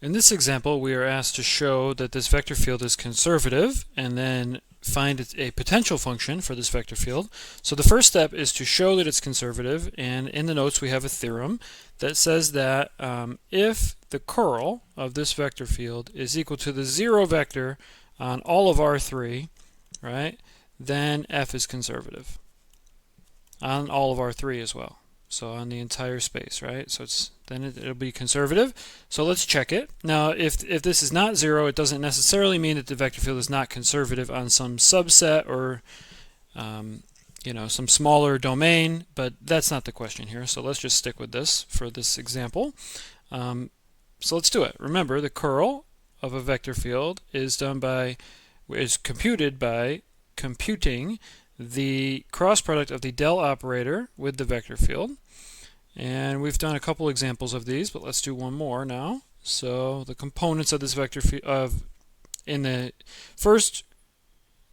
In this example, we are asked to show that this vector field is conservative and then find a potential function for this vector field. So the first step is to show that it's conservative, and in the notes we have a theorem that says that if the curl of this vector field is equal to the zero vector on all of R3, right, then f is conservative on all of R3 as well. So on the entire space, right? So it'll be conservative. So let's check it. Now, if this is not zero, it doesn't necessarily mean that the vector field is not conservative on some subset or some smaller domain, but that's not the question here. So let's just stick with this for this example. So let's do it. Remember, the curl of a vector field is computed by computing the cross product of the del operator with the vector field. And we've done a couple examples of these, but let's do one more now. So the components of this vector field in the first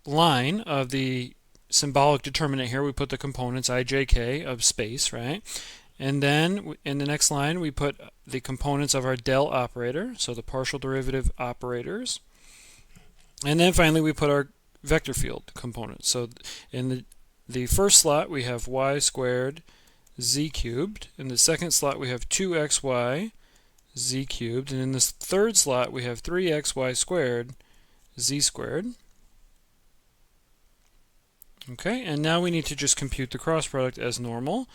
line of the symbolic determinant here, we put the components I, j, k of space, right? And then in the next line, we put the components of our del operator, so the partial derivative operators. And then finally, we put our vector field components. So in the first slot, we have y squared z cubed. In the second slot, we have 2xy z cubed. And in this third slot, we have 3xy squared z squared. Okay, and now we need to just compute the cross product as normal.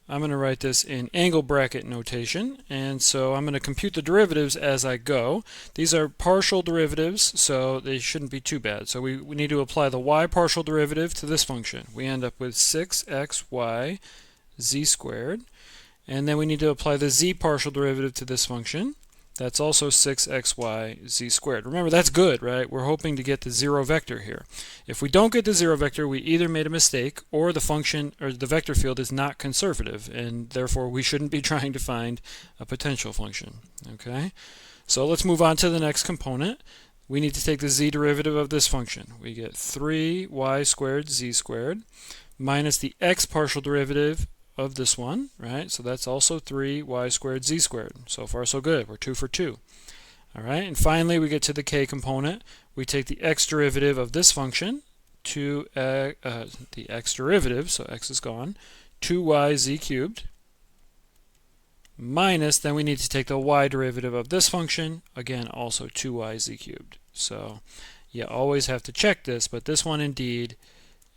I'm going to write this in angle bracket notation, and so I'm going to compute the derivatives as I go. These are partial derivatives, so they shouldn't be too bad. So we need to apply the y partial derivative to this function. We end up with 6xy z squared, and then we need to apply the z partial derivative to this function. That's also 6xy z squared. Remember, that's good, right? We're hoping to get the zero vector here. If we don't get the zero vector, we either made a mistake or the function or the vector field is not conservative, and therefore we shouldn't be trying to find a potential function. Okay? So let's move on to the next component. We need to take the z derivative of this function. We get 3y squared z squared minus the x partial derivative of this one, right? So that's also 3y squared z squared. So far so good. We're 2 for 2. All right, and finally we get to the k component. We take the x derivative of this function to the x derivative, so x is gone, 2y z cubed minus, then we need to take the y derivative of this function, again also 2y z cubed. So you always have to check this, but this one indeed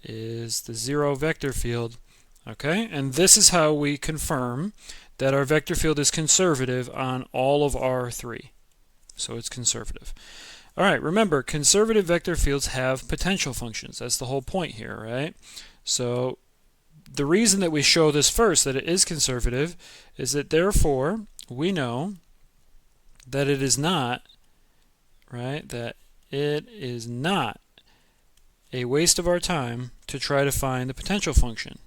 is the zero vector field. Okay, and this is how we confirm that our vector field is conservative on all of R3. So it's conservative. All right, remember, conservative vector fields have potential functions. That's the whole point here, right? So the reason that we show this first, that it is conservative, is that therefore we know that it is not, right, that it is not a waste of our time to try to find the potential function.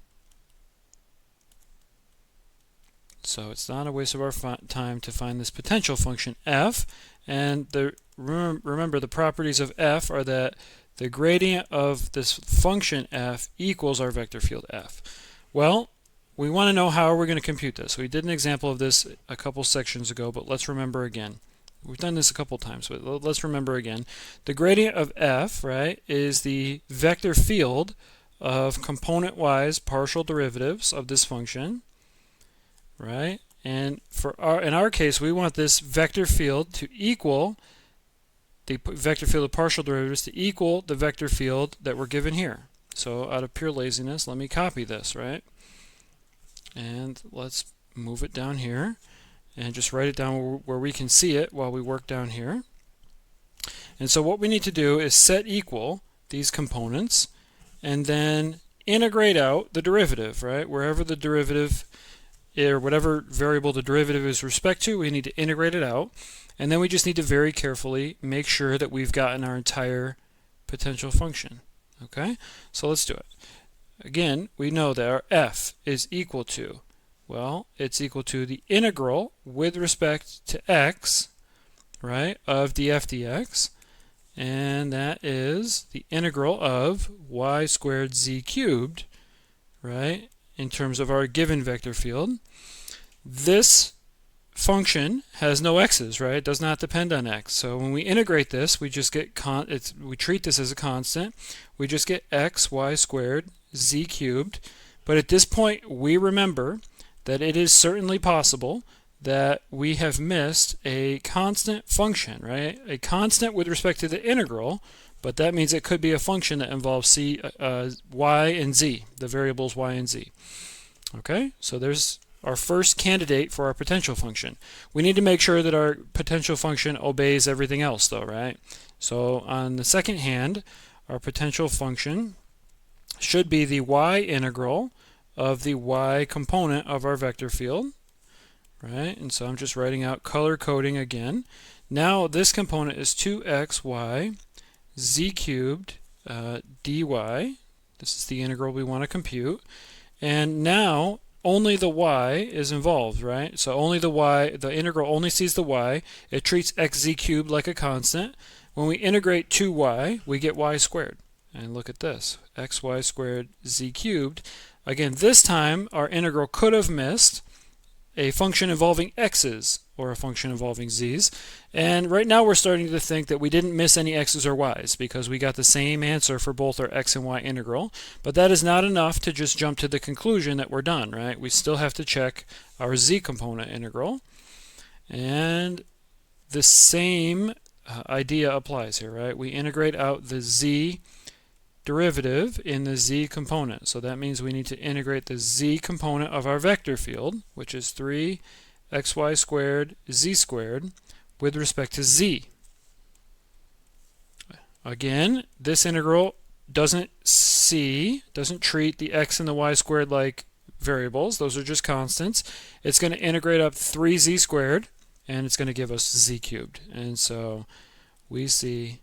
So it's not a waste of our time to find this potential function f, and remember the properties of f are that the gradient of this function f equals our vector field f. Well, we want to know how we're going to compute this. We did an example of this a couple sections ago, but let's remember again. We've done this a couple times, but let's remember again. The gradient of f, right, is the vector field of component-wise partial derivatives of this function. Right? And in our case, we want this vector field to equal the vector field of partial derivatives to equal the vector field that we're given here. So out of pure laziness, let me copy this, and let's move it down here and just write it down where we can see it while we work down here. And so what we need to do is set equal these components and then integrate out the derivative, right? Wherever the derivative or whatever variable the derivative is respect to, we need to integrate it out, and then we just need to very carefully make sure that we've gotten our entire potential function. Okay, so let's do it. Again, we know that our f is equal to, well, it's equal to the integral with respect to x, right, of df dx, and that is the integral of y squared z cubed, right, in terms of our given vector field. This function has no x's, right? It does not depend on x. So when we integrate this, we just get we treat this as a constant. We just get x y squared z cubed. But at this point, we remember that it is certainly possible that we have missed a constant function, right? A constant with respect to the integral, but that means it could be a function that involves y and z, the variables y and z. Okay, so there's our first candidate for our potential function. We need to make sure that our potential function obeys everything else though, right? So on the second hand, our potential function should be the y integral of the y component of our vector field, right? And so I'm just writing out color coding again. Now this component is 2xy z cubed dy. This is the integral we want to compute. And now only the y is involved, right? So only the y, the integral only sees the y. It treats xz cubed like a constant. When we integrate 2y, we get y squared. And look at this, xy squared z cubed. Again, this time our integral could have missed a function involving x's or a function involving z's. And right now we're starting to think that we didn't miss any x's or y's because we got the same answer for both our x and y integral. But that is not enough to just jump to the conclusion that we're done, right? We still have to check our z component integral. And the same idea applies here, right? We integrate out the z derivative in the z component. So that means we need to integrate the z component of our vector field, which is 3xy squared z squared, with respect to z. Again, this integral doesn't treat the x and the y squared like variables. Those are just constants. It's going to integrate up 3z squared, and it's going to give us z cubed. And so we see,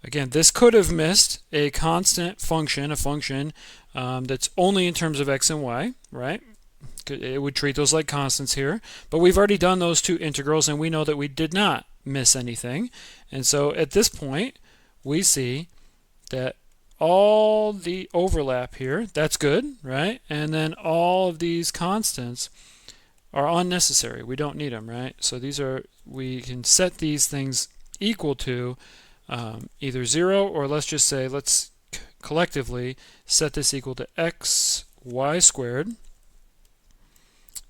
again, this could have missed a constant function, a function that's only in terms of x and y, right? It would treat those like constants here. But we've already done those two integrals, and we know that we did not miss anything. And so at this point, we see that all the overlap here, that's good, right? And then all of these constants are unnecessary. We don't need them, right? So these are, we can set these things equal to either 0, or let's just say, let's collectively set this equal to xy squared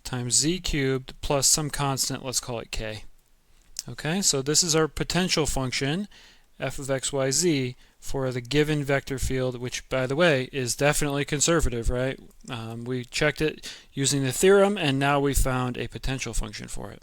times z cubed plus some constant, let's call it k. Okay, so this is our potential function, f of x, y, z, for the given vector field, which, by the way, is definitely conservative, right? We checked it using the theorem, and now we found a potential function for it.